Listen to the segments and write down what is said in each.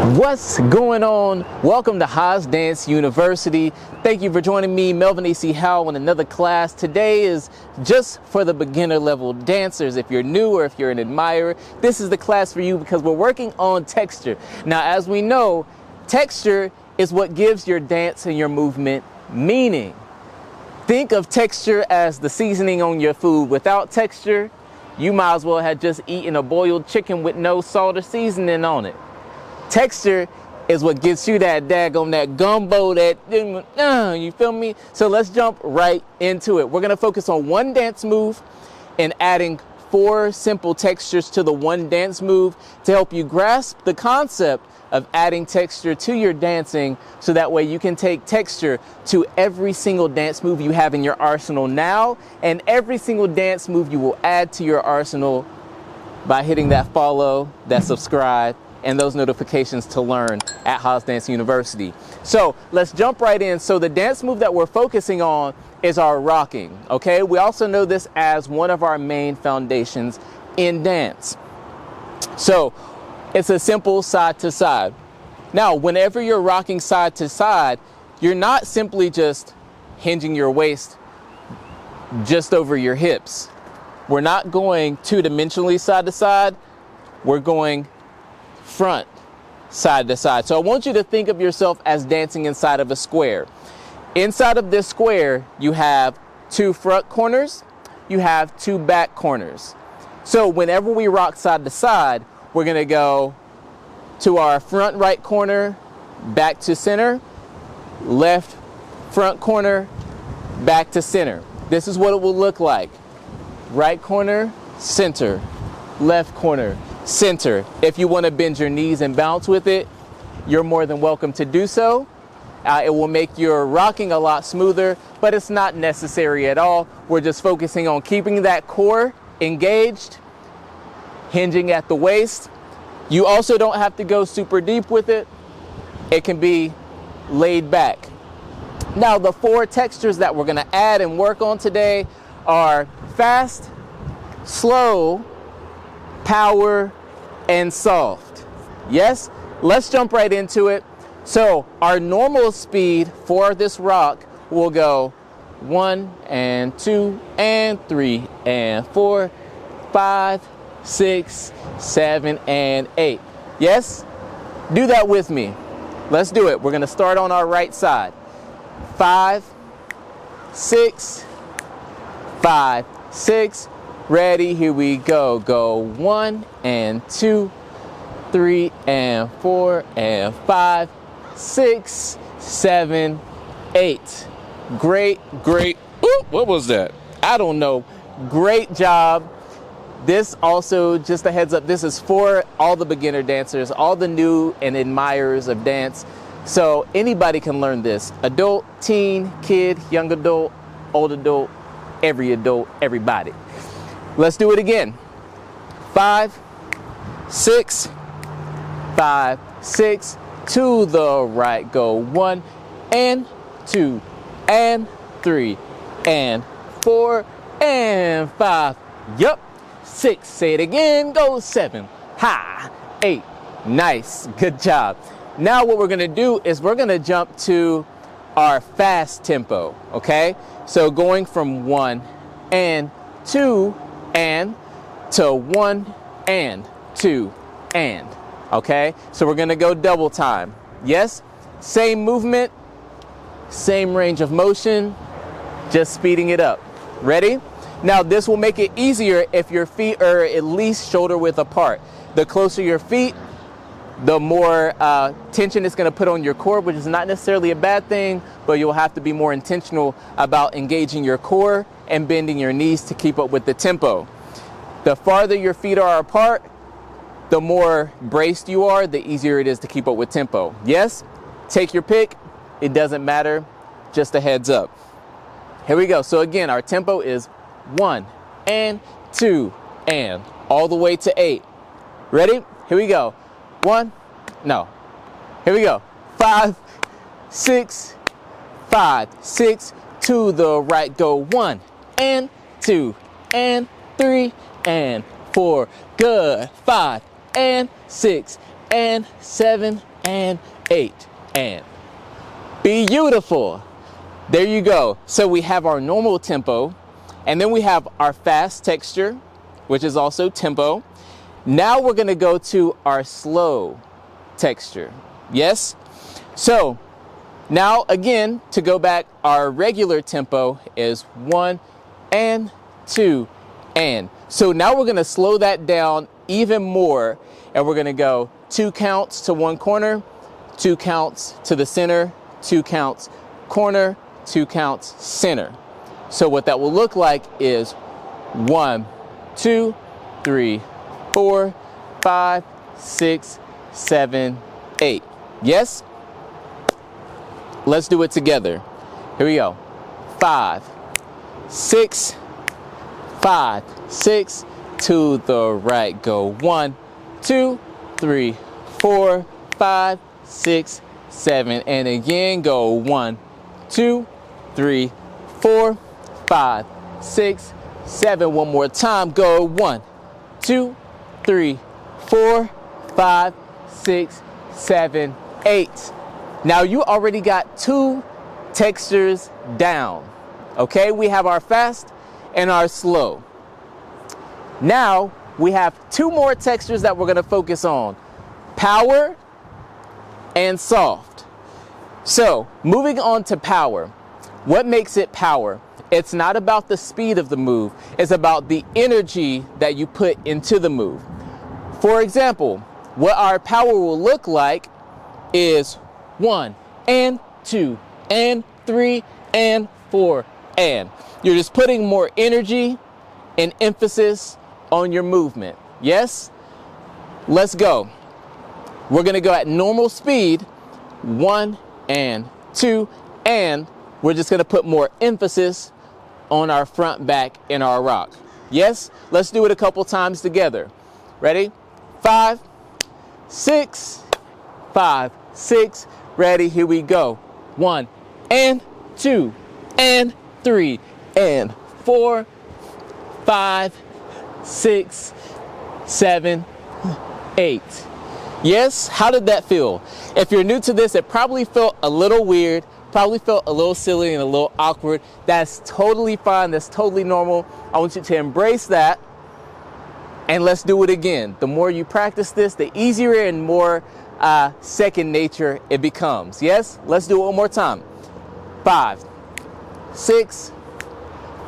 What's going on? Welcome to Haas Dance University. Thank you for joining me, Melvin A.C. Howell, in another class. Today is just for the beginner level dancers. If you're new or if you're an admirer, this is the class for you because we're working on texture. Now, as we know, texture is what gives your dance and your movement meaning. Think of texture as the seasoning on your food. Without texture, you might as well have just eaten a boiled chicken with no salt or seasoning on it. Texture is what gets you that daggone, that gumbo, you feel me? So let's jump right into it. We're gonna focus on one dance move and adding 4 simple textures to the one dance move to help you grasp the concept of adding texture to your dancing, so that way you can take texture to every single dance move you have in your arsenal now, and every single dance move you will add to your arsenal by hitting that follow, that subscribe, and those notifications to learn at Haas Dance University. So let's jump right in. So the dance move that we're focusing on is our rocking, okay? We also know this as one of our main foundations in dance. So it's a simple side to side. Now, whenever you're rocking side to side, you're not simply just hinging your waist just over your hips. We're not going two-dimensionally side to side. We're going front, side to side. So I want you to think of yourself as dancing inside of a square. Inside of this square, you have 2 front corners, you have 2 back corners. So whenever we rock side to side, we're gonna go to our front right corner, back to center, left front corner, back to center. This is what it will look like. Right corner, center, left corner, center. If you want to bend your knees and bounce with it, you're more than welcome to do so. It will make your rocking a lot smoother, but it's not necessary at all. We're just focusing on keeping that core engaged, hinging at the waist. You also don't have to go super deep with it. It can be laid back. Now, the 4 textures that we're going to add and work on today are fast, slow, power, and soft. Yes, let's jump right into it. So our normal speed for this rock will go 1 and 2 and 3 and 4, 5, 6, 7, and 8. Yes, do that with me. Let's do it. We're going to start on our right side. 5, 6, 5, 6. Ready, here we go. Go 1 and 2, 3 and 4 and 5, 6, 7, 8. Great. Ooh, what was that? I don't know. Great job. This also, just a heads up, this is for all the beginner dancers, all the new and admirers of dance. So anybody can learn this. Adult, teen, kid, young adult, old adult, everybody. Let's do it again. 5, 6, 5, 6. To the right, go 1 and 2 and 3 and 4 and 5. Yup. 6. Say it again. Go 7. 8. Nice. Good job. Now what we're going to do is we're going to jump to our fast tempo. Okay. So going from 1 and 2 and to 1 and 2 and. Okay, so we're gonna go double time. Yes, same movement, same range of motion, just speeding it up. Ready? Now this will make it easier if your feet are at least shoulder width apart. The closer your feet, the more tension it's gonna put on your core, which is not necessarily a bad thing, but you'll have to be more intentional about engaging your core and bending your knees to keep up with the tempo. The farther your feet are apart, the more braced you are, the easier it is to keep up with tempo. Yes, take your pick. It doesn't matter, just a heads up. Here we go. So again, our tempo is 1 and 2 and all the way to 8. Ready? Here we go. Here we go. 5, 6, 5, 6. To the right, go 1 and 2 and 3 and 4. Good. 5 and 6 and 7 and 8 and. Beautiful. There you go. So we have our normal tempo, and then we have our fast texture, which is also tempo. Now we're going to go to our slow texture. Yes? So now again, to go back, our regular tempo is 1 and 2 and. So now we're going to slow that down even more, and we're going to go 2 counts to one corner, 2 counts to the center, 2 counts corner, 2 counts center. So what that will look like is 1, 2, 3, 4, 5, 6, 7, 8. Yes? Let's do it together. Here we go. 5, 6, 5, 6, to the right. Go 1, 2, 3, 4, 5, 6, 7. And again, go 1, 2, 3, 4, 5, 6, 7. One more time. Go 1, 2, 3, 4, 5, 6, 7, 8. Now you already got 2 textures down. Okay, we have our fast and our slow. Now we have 2 more textures that we're going to focus on: power and soft. So moving on to power. What makes it power? It's not about the speed of the move. It's about the energy that you put into the move. For example, what our power will look like is 1 and 2 and 3 and 4 and. You're just putting more energy and emphasis on your movement. Yes? Let's go. We're going to go at normal speed, 1 and 2, and we're just going to put more emphasis on our front, back, and our rock. Yes? Let's do it a couple times together. Ready? 5, 6, 5, 6. Ready? Here we go. 1 and 2 and 3 and 4, 5, 6, 7, 8. Yes? How did that feel? If you're new to this, it probably felt a little weird, probably felt a little silly and a little awkward. That's totally fine. That's totally normal. I want you to embrace that, and let's do it again. The more you practice this, the easier and more second nature it becomes. Yes? Let's do it one more time. 5, 6,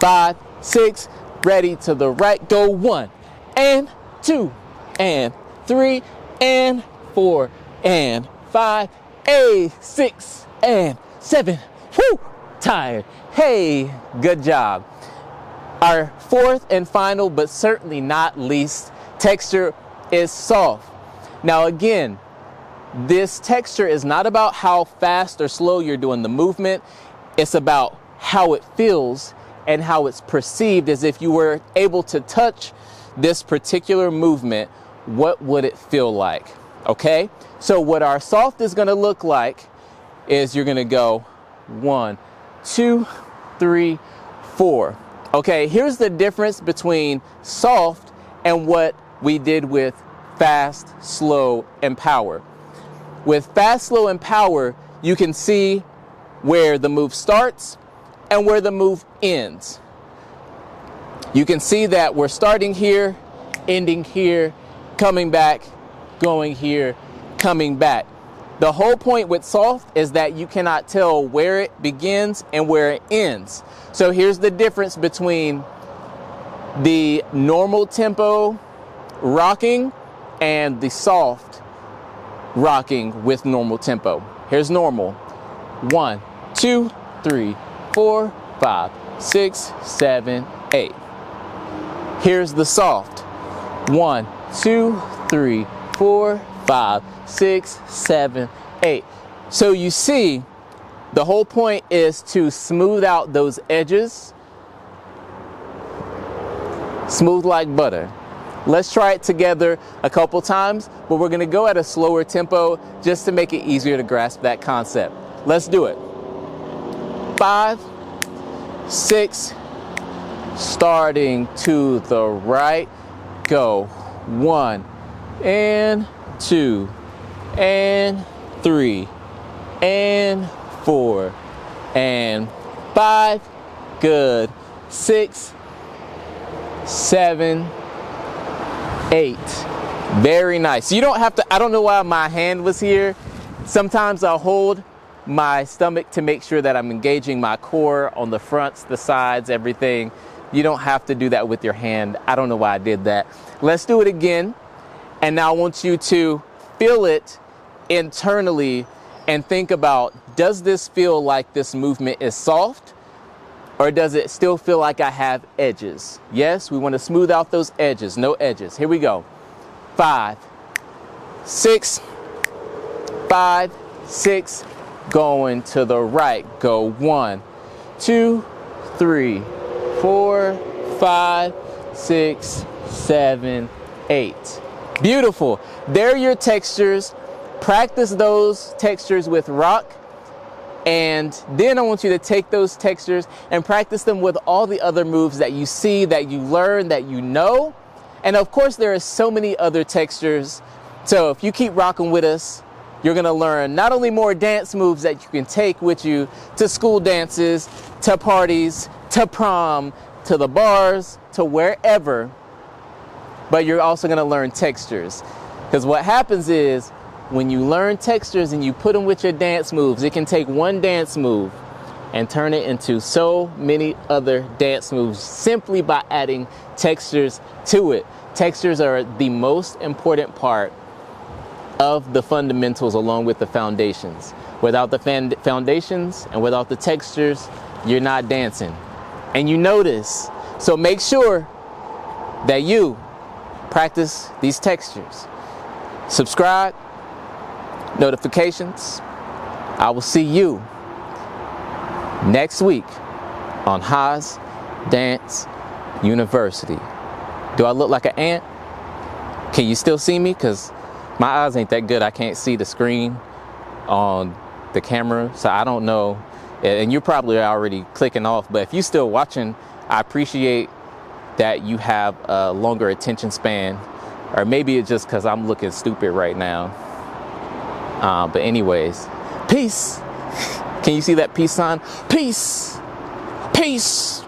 5, 6. Ready? To the right. Go 1 and 2 and 3 and 4 and 5, 8, 6 and 7. Whoo! Tired. Hey, good job. Our fourth and final, but certainly not least, texture is soft. Now again, this texture is not about how fast or slow you're doing the movement. It's about how it feels and how it's perceived. As if you were able to touch this particular movement, what would it feel like? Okay? So what our soft is going to look like is you're going to go 1, 2, 3, 4. Okay, here's the difference between soft and what we did with fast, slow, and power. With fast, slow, and power, you can see where the move starts and where the move ends. You can see that we're starting here, ending here, coming back, going here, coming back. The whole point with soft is that you cannot tell where it begins and where it ends. So here's the difference between the normal tempo rocking and the soft rocking with normal tempo. Here's normal. 1, 2, 3, 4, 5, 6, 7, 8. Here's the soft. 1, 2, 3, 4, 5, 6, 7, 8. So you see, the whole point is to smooth out those edges. Smooth like butter. Let's try it together a couple times, but we're going to go at a slower tempo just to make it easier to grasp that concept. Let's do it. 5, 6, starting to the right. Go 1 and 2 and 3, and 4, and 5. Good. 6, 7, 8. Very nice. You don't have to, I don't know why my hand was here. Sometimes I'll hold my stomach to make sure that I'm engaging my core on the fronts, the sides, everything. You don't have to do that with your hand. I don't know why I did that. Let's do it again. And now I want you to feel it internally and think about, does this feel like this movement is soft? Or does it still feel like I have edges? Yes, we want to smooth out those edges, no edges. Here we go. 5, 6, 5, 6, going to the right. Go 1, 2, 3, 4, 5, 6, 7, 8. Beautiful. There are your textures. Practice those textures with rock. And then I want you to take those textures and practice them with all the other moves that you see, that you learn, that you know. And of course, there are so many other textures. So if you keep rocking with us, you're going to learn not only more dance moves that you can take with you to school dances, to parties, to prom, to the bars, to wherever, but you're also going to learn textures. Because what happens is, when you learn textures and you put them with your dance moves, it can take one dance move and turn it into so many other dance moves simply by adding textures to it. Textures are the most important part of the fundamentals along with the foundations. Without the foundations and without the textures, you're not dancing. And you know this. So make sure that you practice these textures. Subscribe. Notifications. I will see you next week on Haas Dance University. Do I look like an ant? Can you still see me? Because my eyes ain't that good. I can't see the screen on the camera, so I don't know. And you're probably already clicking off, but if you're still watching, I appreciate that you have a longer attention span, or maybe it's just because I'm looking stupid right now. But anyways, peace. Can you see that peace sign? Peace. Peace.